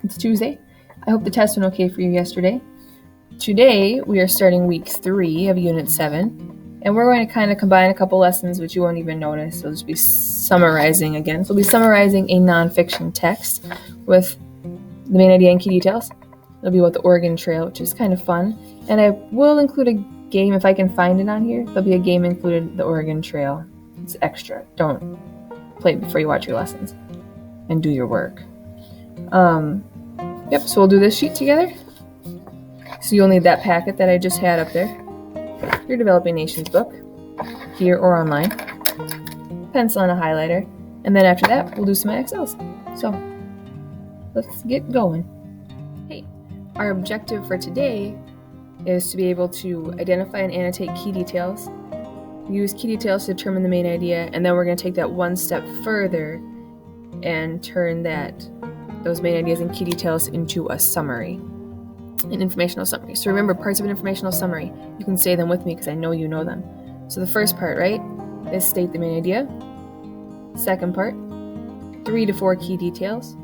It's Tuesday. I hope the test went okay for you yesterday. Today, we are starting week 3 of Unit 7, and we're going to kind of combine a couple lessons which you won't even notice. We'll just be summarizing again. So we'll be summarizing a nonfiction text with the main idea and key details. It'll be about the Oregon Trail, which is kind of fun. And I will include a game if I can find it on here. There'll be a game included, the Oregon Trail. It's extra. Don't play it before you watch your lessons and do your work. So we'll do this sheet together. So you'll need that packet that I just had up there, your Developing Nations book, here or online, pencil and a highlighter, and then after that, we'll do some Excels. So let's get going. Hey, our objective for today is to be able to identify and annotate key details, use key details to determine the main idea, and then we're going to take that one step further and turn those main ideas and key details into a summary, an informational summary. So remember, parts of an informational summary, you can say them with me because I know you know them. So the first part, right, is state the main idea. Second part, 3 to 4 key details.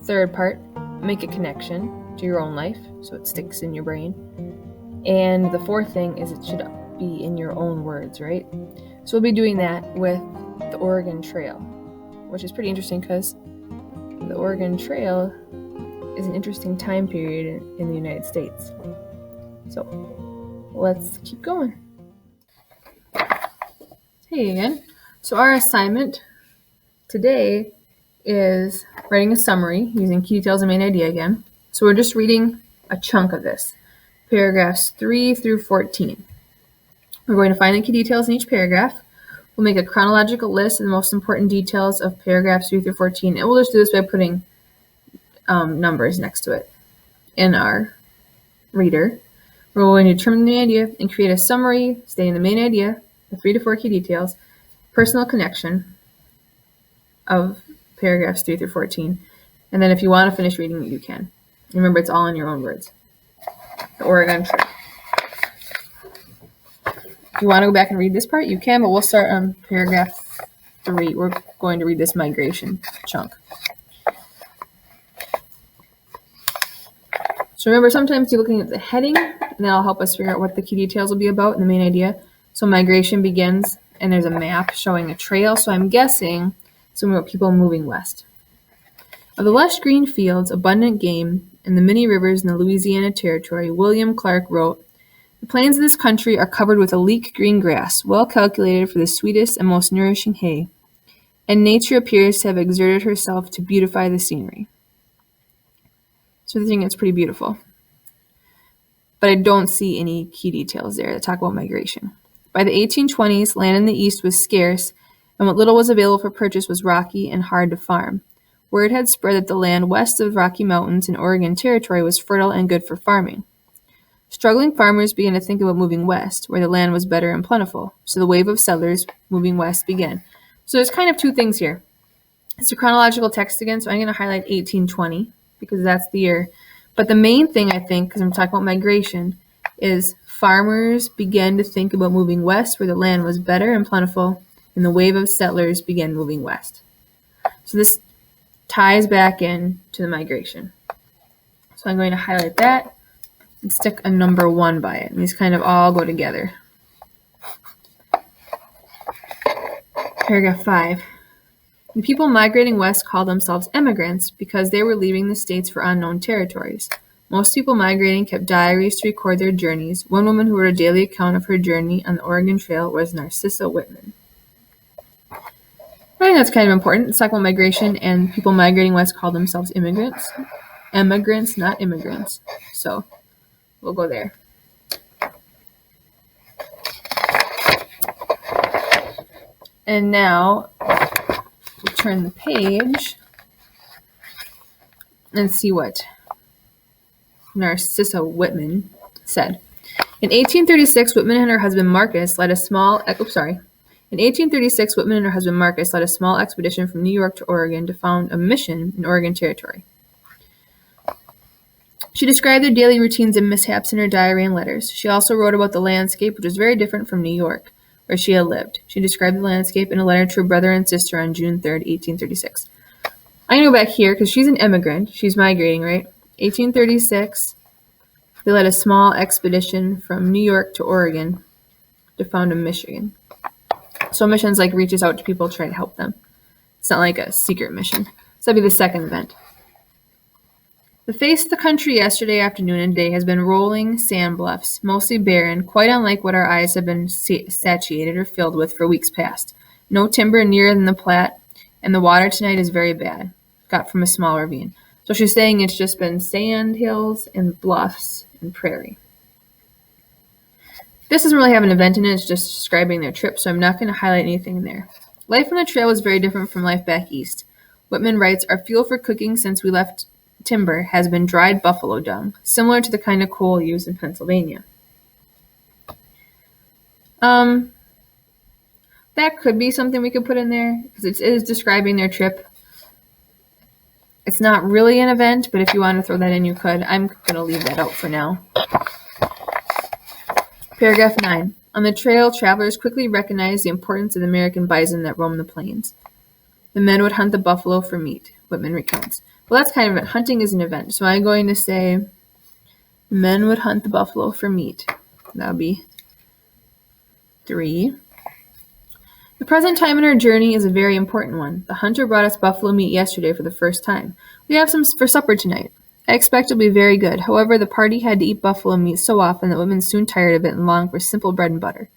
Third part, make a connection to your own life so it sticks in your brain. And the fourth thing is it should be in your own words, right? So we'll be doing that with the Oregon Trail, which is pretty interesting because the Oregon Trail is an interesting time period in the United States. So let's keep going. Hey again. So our assignment today is writing a summary using key details and main idea again. So we're just reading a chunk of this, paragraphs 3 through 14. We're going to find the key details in each paragraph. We'll make a chronological list of the most important details of paragraphs 3 through 14, and we'll just do this by putting numbers next to it in our reader. We're going to determine the main idea and create a summary stating the main idea, the 3 to 4 key details, personal connection of paragraphs 3 through 14, and then if you want to finish reading it, you can. Remember, it's all in your own words. The Oregon Trail. If you want to go back and read this part, you can, but we'll start on paragraph 3. We're going to read this migration chunk. So remember, sometimes you're looking at the heading, and that'll help us figure out what the key details will be about and the main idea. So migration begins, and there's a map showing a trail, so I'm guessing some about people moving west. Of the lush green fields, abundant game, and the many rivers in the Louisiana Territory, William Clark wrote, "The plains of this country are covered with a leek green grass, well calculated for the sweetest and most nourishing hay, and nature appears to have exerted herself to beautify the scenery." So I think it's pretty beautiful. But I don't see any key details there that talk about migration. By the 1820s, land in the east was scarce, and what little was available for purchase was rocky and hard to farm. Word had spread that the land west of Rocky Mountains in Oregon Territory was fertile and good for farming. Struggling farmers began to think about moving west, where the land was better and plentiful, so the wave of settlers moving west began. So there's kind of two things here. It's a chronological text again, so I'm going to highlight 1820, because that's the year. But the main thing, I think, because I'm talking about migration, is farmers began to think about moving west, where the land was better and plentiful, and the wave of settlers began moving west. So this ties back in to the migration. So I'm going to highlight that and stick a number 1 by it. And these kind of all go together. Paragraph 5. The people migrating west called themselves emigrants because they were leaving the states for unknown territories. Most people migrating kept diaries to record their journeys. One woman who wrote a daily account of her journey on the Oregon Trail was Narcissa Whitman. I think that's kind of important. It's talking about migration, and people migrating west called themselves immigrants. Emigrants, not immigrants. So we'll go there. And now we'll turn the page and see what Narcissa Whitman said. In 1836, Whitman and her husband Marcus led a small expedition from New York to Oregon to found a mission in Oregon Territory. She described their daily routines and mishaps in her diary and letters. She also wrote about the landscape, which was very different from New York, where she had lived. She described the landscape in a letter to her brother and sister on June 3, 1836. I'm going to go back here because she's an immigrant. She's migrating, right? 1836, they led a small expedition from New York to Oregon to found a mission. So a mission's like reaches out to people trying to help them. It's not like a secret mission. So that'd be the second event. The face of the country yesterday afternoon and day has been rolling sand bluffs, mostly barren, quite unlike what our eyes have been satiated or filled with for weeks past. No timber nearer than the Platte, and the water tonight is very bad. Got from a small ravine. So she's saying it's just been sand hills and bluffs and prairie. This doesn't really have an event in it, it's just describing their trip, so I'm not going to highlight anything there. Life on the trail was very different from life back east. Whitman writes, our fuel for cooking since we left timber has been dried buffalo dung, similar to the kind of coal used in Pennsylvania. That could be something we could put in there, because it is describing their trip. It's not really an event, but if you want to throw that in, you could. I'm going to leave that out for now. Paragraph 9. On the trail, travelers quickly recognized the importance of the American bison that roamed the plains. The men would hunt the buffalo for meat, Whitman recounts. Well, that's kind of it. Hunting is an event. So I'm going to say the men would hunt the buffalo for meat. That would be 3. The present time in our journey is a very important one. The hunter brought us buffalo meat yesterday for the first time. We have some for supper tonight. I expect it'll be very good. However, the party had to eat buffalo meat so often that Whitman soon tired of it and longed for simple bread and butter.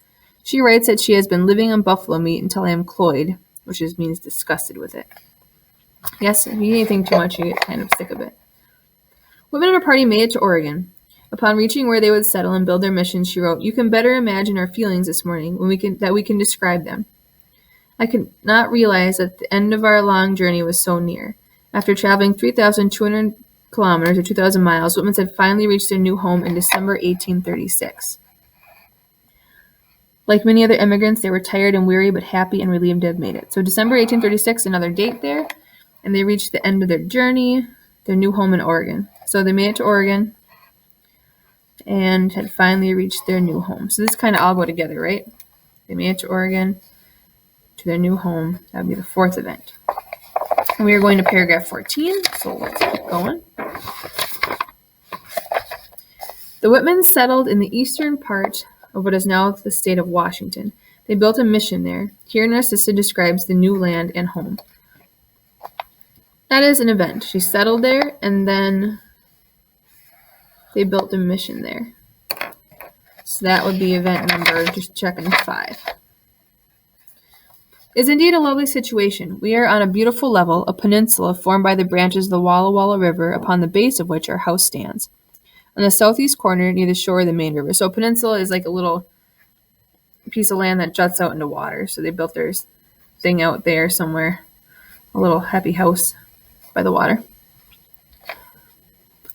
She writes that she has been living on buffalo meat until I am cloyed, which means disgusted with it. Yes, if you eat anything too much, you get kind of sick of it. Whitman and her party made it to Oregon. Upon reaching where they would settle and build their mission, she wrote, you can better imagine our feelings this morning when we can describe them. I could not realize that the end of our long journey was so near. After traveling 3,200 kilometers or 2,000 miles, Whitman had finally reached their new home in December 1836. Like many other immigrants, they were tired and weary, but happy and relieved to have made it. So December 1836, another date there, and they reached the end of their journey, their new home in Oregon. So they made it to Oregon and had finally reached their new home. So this kind of all go together, right? They made it to Oregon, to their new home. That would be the fourth event. And we are going to paragraph 14, so let's keep going. The Whitmans settled in the eastern part of what is now the state of Washington. They built a mission there. Here Narcissa describes the new land and home. That is an event. She settled there, and then they built a mission there. So that would be event number, just checking, 5. It's indeed a lovely situation. We are on a beautiful level, a peninsula formed by the branches of the Walla Walla River, upon the base of which our house stands. On the southeast corner, near the shore of the main river. So a peninsula is like a little piece of land that juts out into water. So they built their thing out there somewhere, a little happy house by the water.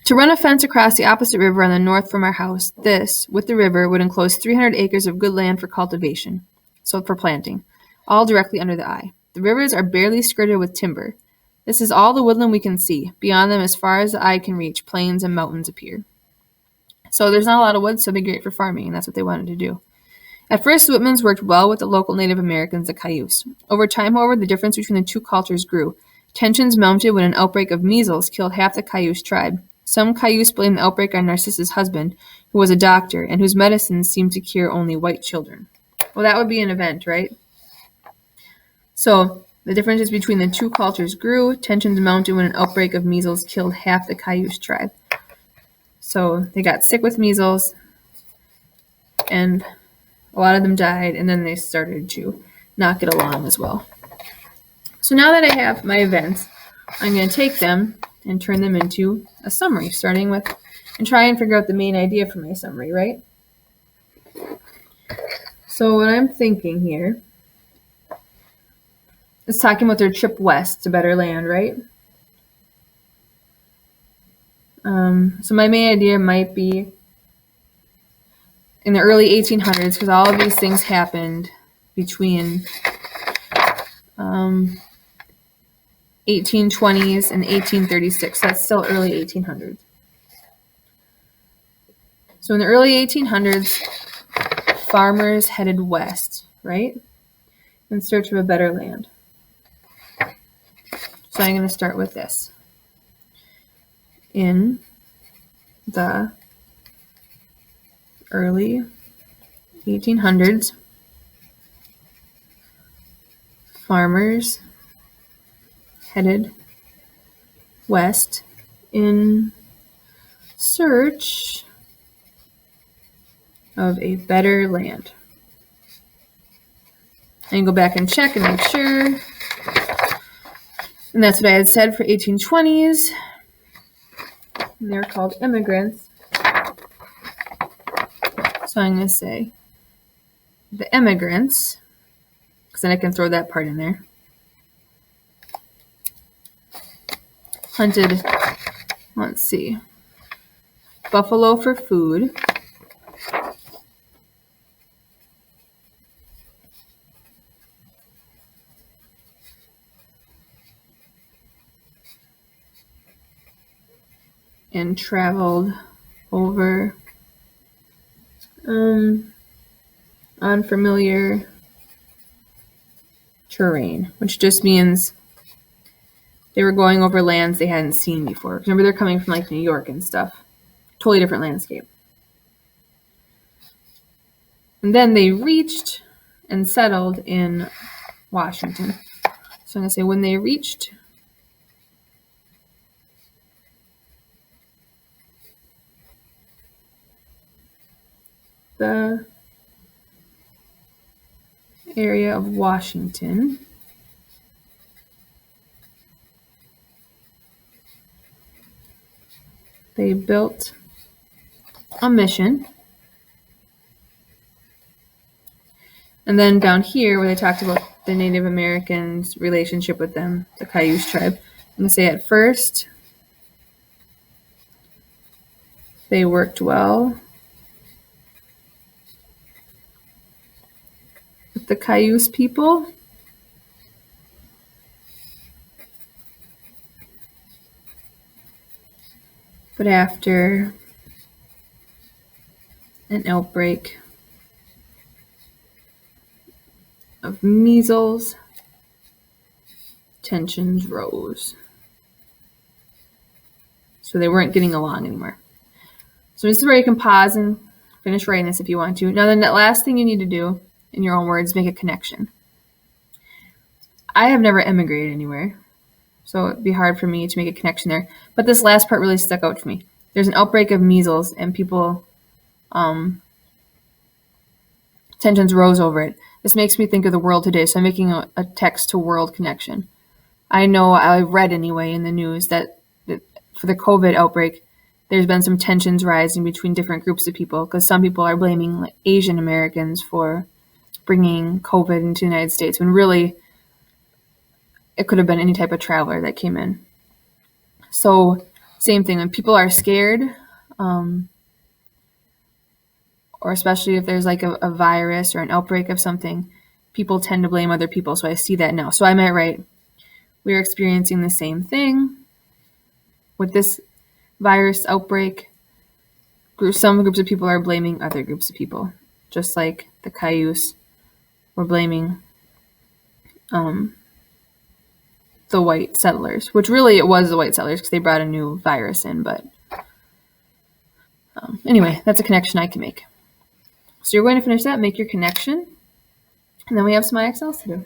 To run a fence across the opposite river on the north from our house, this, with the river, would enclose 300 acres of good land for cultivation, so for planting, all directly under the eye. The rivers are barely skirted with timber. This is all the woodland we can see. Beyond them, as far as the eye can reach, plains and mountains appear. So there's not a lot of woods, so it'd be great for farming, and that's what they wanted to do. At first, the Whitmans worked well with the local Native Americans, the Cayuse. Over time, however, the difference between the two cultures grew. Tensions mounted when an outbreak of measles killed half the Cayuse tribe. Some Cayuse blamed the outbreak on Narcissa's husband, who was a doctor, and whose medicines seemed to cure only white children. Well, that would be an event, right? So, the differences between the two cultures grew. Tensions mounted when an outbreak of measles killed half the Cayuse tribe. So, they got sick with measles, and a lot of them died, and then they started to not get along as well. So now that I have my events, I'm going to take them and turn them into a summary, starting with, and try and figure out the main idea for my summary, right? So what I'm thinking here is talking about their trip west to better land, right? So my main idea might be in the early 1800s, because all of these things happened between 1820s and 1836. That's still early 1800s. So in the early 1800s, farmers headed west, right, in search of a better land. So I'm going to start with this. In the early 1800s, farmers headed west in search of a better land. And go back and check and make sure. And that's what I had said for 1820s. And they're called immigrants. So I'm going to say the immigrants, because then I can throw that part in there, hunted, let's see, buffalo for food, and traveled over unfamiliar terrain, which just means they were going over lands they hadn't seen before. Remember, they're coming from like New York and stuff. Totally different landscape. And then they reached and settled in Washington. So I'm going to say when they reached the area of Washington, they built a mission. And then down here, where they talked about the Native Americans' relationship with them, the Cayuse tribe, I'm going to say at first they worked well with the Cayuse people. But after an outbreak of measles, tensions rose. So they weren't getting along anymore. So this is where you can pause and finish writing this if you want to. Now, then, the last thing you need to do, in your own words, make a connection. I have never emigrated anywhere, so it'd be hard for me to make a connection there. But this last part really stuck out to me. There's an outbreak of measles, and people, tensions rose over it. This makes me think of the world today, so I'm making a text to world connection. I know, I read anyway in the news that for the COVID outbreak, there's been some tensions rising between different groups of people, because some people are blaming like Asian Americans for bringing COVID into the United States, when really it could have been any type of traveler that came in. So same thing, when people are scared, or especially if there's like a virus or an outbreak of something, people tend to blame other people. So I see that now. So I might write, we're experiencing the same thing with this virus outbreak. Some groups of people are blaming other groups of people, just like the Cayuse were blaming the white settlers, which really it was the white settlers because they brought a new virus in. But anyway, that's a connection I can make. So you're going to finish that, make your connection, and then we have some IXLs to do.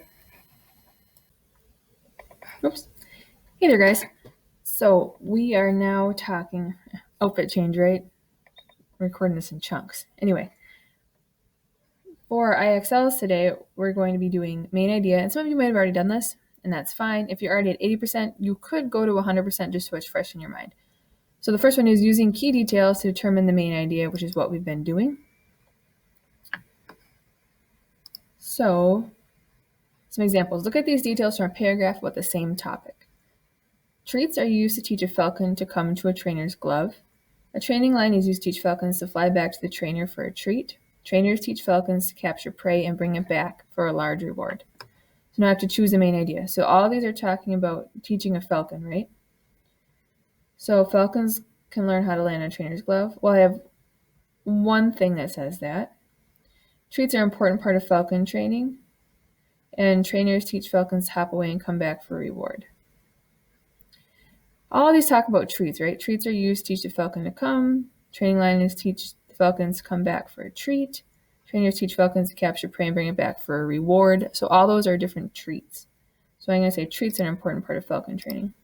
Oops. Hey there, guys. So we are now talking outfit change, right? I'm recording this in chunks. Anyway, for IXLs today, we're going to be doing main idea, and some of you might have already done this, and that's fine. If you're already at 80%, you could go to 100% just so it's fresh in your mind. So the first one is using key details to determine the main idea, which is what we've been doing. So some examples. Look at these details from a paragraph about the same topic. Treats are used to teach a falcon to come to a trainer's glove. A training line is used to teach falcons to fly back to the trainer for a treat. Trainers teach falcons to capture prey and bring it back for a large reward. So now I have to choose a main idea. So all of these are talking about teaching a falcon, right? So falcons can learn how to land on a trainer's glove. Well, I have one thing that says that. Treats are an important part of falcon training, and trainers teach falcons to hop away and come back for a reward. All these talk about treats, right? Treats are used to teach the falcon to come. Training lions teach the falcons to come back for a treat. Trainers teach falcons to capture prey and bring it back for a reward. So all those are different treats. So I'm going to say treats are an important part of falcon training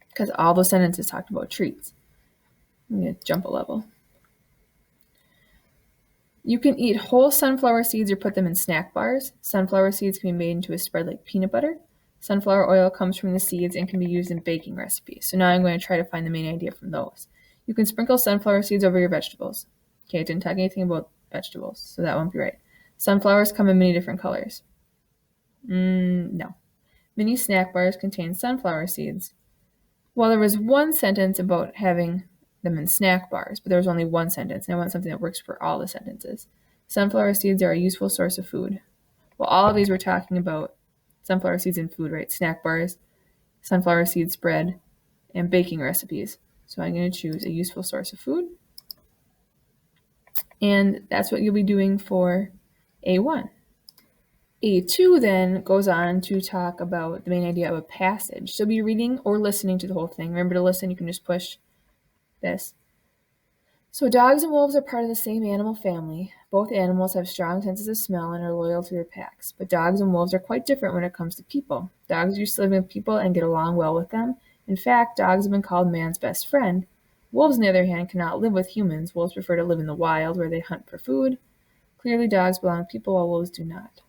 because all those sentences talked about treats. I'm going to jump a level. You can eat whole sunflower seeds or put them in snack bars. Sunflower seeds can be made into a spread like peanut butter. Sunflower oil comes from the seeds and can be used in baking recipes. So now I'm going to try to find the main idea from those. You can sprinkle sunflower seeds over your vegetables. Okay, it didn't talk anything about vegetables, so that won't be right. Sunflowers come in many different colors. No. Many snack bars contain sunflower seeds. Well, there was one sentence about having them in snack bars, but there was only one sentence, and I want something that works for all the sentences. Sunflower seeds are a useful source of food. Well, all of these were talking about sunflower seeds in food, right? Snack bars, sunflower seed spread, and baking recipes. So I'm going to choose a useful source of food. And that's what you'll be doing for A1. A2 then goes on to talk about the main idea of a passage. So be reading or listening to the whole thing. Remember to listen, you can just push this. So dogs and wolves are part of the same animal family. Both animals have strong senses of smell and are loyal to their packs. But dogs and wolves are quite different when it comes to people. Dogs used to live with people and get along well with them. In fact, dogs have been called man's best friend. Wolves, on the other hand, cannot live with humans. Wolves prefer to live in the wild where they hunt for food. Clearly, dogs belong to people while wolves do not.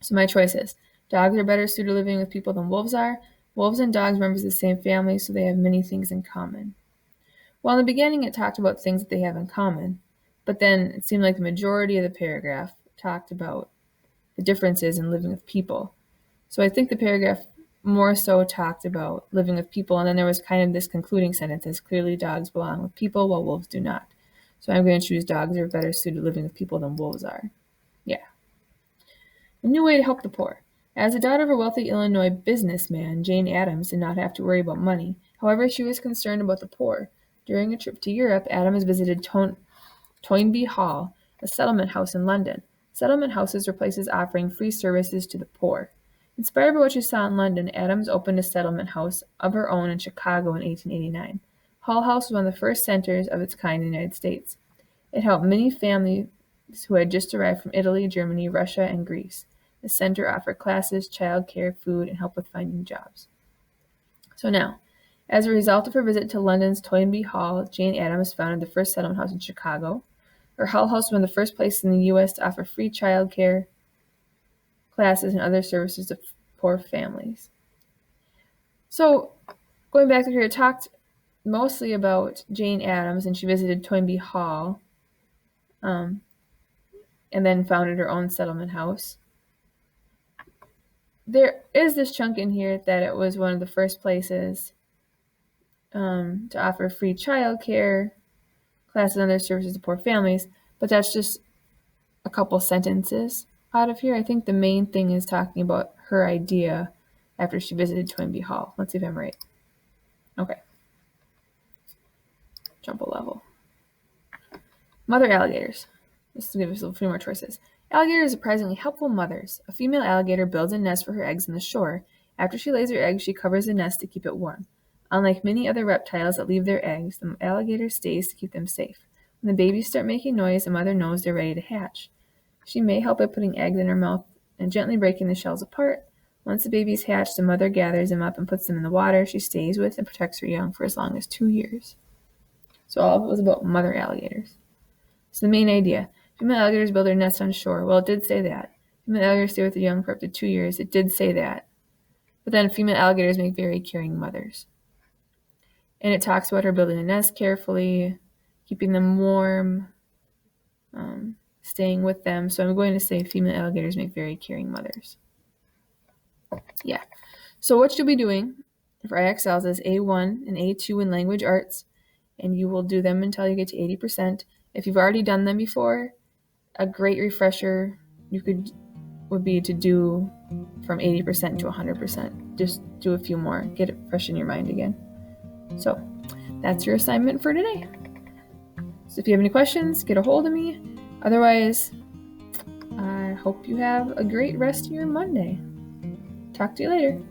So my choices. Dogs are better suited to living with people than wolves are. Wolves and dogs are members of the same family, so they have many things in common. Well, in the beginning, it talked about things that they have in common, but then it seemed like the majority of the paragraph talked about the differences in living with people. So I think the paragraph more so talked about living with people, and then there was kind of this concluding sentence as clearly dogs belong with people while wolves do not. So I'm going to choose dogs are better suited to living with people than wolves are. Yeah. A new way to help the poor. As the daughter of a wealthy Illinois businessman, Jane Addams did not have to worry about money. However, she was concerned about the poor. During a trip to Europe, Addams visited Toynbee Hall, a settlement house in London. Settlement houses were places offering free services to the poor. Inspired by what she saw in London, Addams opened a settlement house of her own in Chicago in 1889. Hull House was one of the first centers of its kind in the United States. It helped many families who had just arrived from Italy, Germany, Russia, and Greece. The center offered classes, child care, food, and help with finding jobs. So now, as a result of her visit to London's Toynbee Hall, Jane Addams founded the first settlement house in Chicago. Her Hull House was one of the first places in the U.S. to offer free child care, classes, and other services to poor families. So, going back to here, it talked mostly about Jane Addams, and she visited Toynbee Hall, and then founded her own settlement house. There is this chunk in here that it was one of the first places to offer free child care, classes, and other services to poor families, but that's just a couple sentences out of here. I think the main thing is talking about her idea after she visited Toynbee Hall. Let's see if I'm right. Okay. Jump a level. Mother alligators. This will give us a few more choices. Alligators are surprisingly helpful mothers. A female alligator builds a nest for her eggs in the shore. After she lays her eggs, she covers the nest to keep it warm. Unlike many other reptiles that leave their eggs, the alligator stays to keep them safe. When the babies start making noise, the mother knows they're ready to hatch. She may help by putting eggs in her mouth and gently breaking the shells apart. Once the babies hatch, the mother gathers them up and puts them in the water she stays with and protects her young for as long as 2 years. So all of it was about mother alligators. So the main idea, female alligators build their nests on shore. Well, it did say that. Female alligators stay with their young for up to 2 years. It did say that. But then female alligators make very caring mothers. And it talks about her building a nest carefully, keeping them warm, staying with them. So I'm going to say female alligators make very caring mothers. Yeah. So what you'll be doing for IXLs is A1 and A2 in language arts, and you will do them until you get to 80%. If you've already done them before, a great refresher would be to do from 80% to 100%. Just do a few more. Get it fresh in your mind again. So that's your assignment for today. So if you have any questions, get a hold of me. Otherwise, I hope you have a great rest of your Monday. Talk to you later.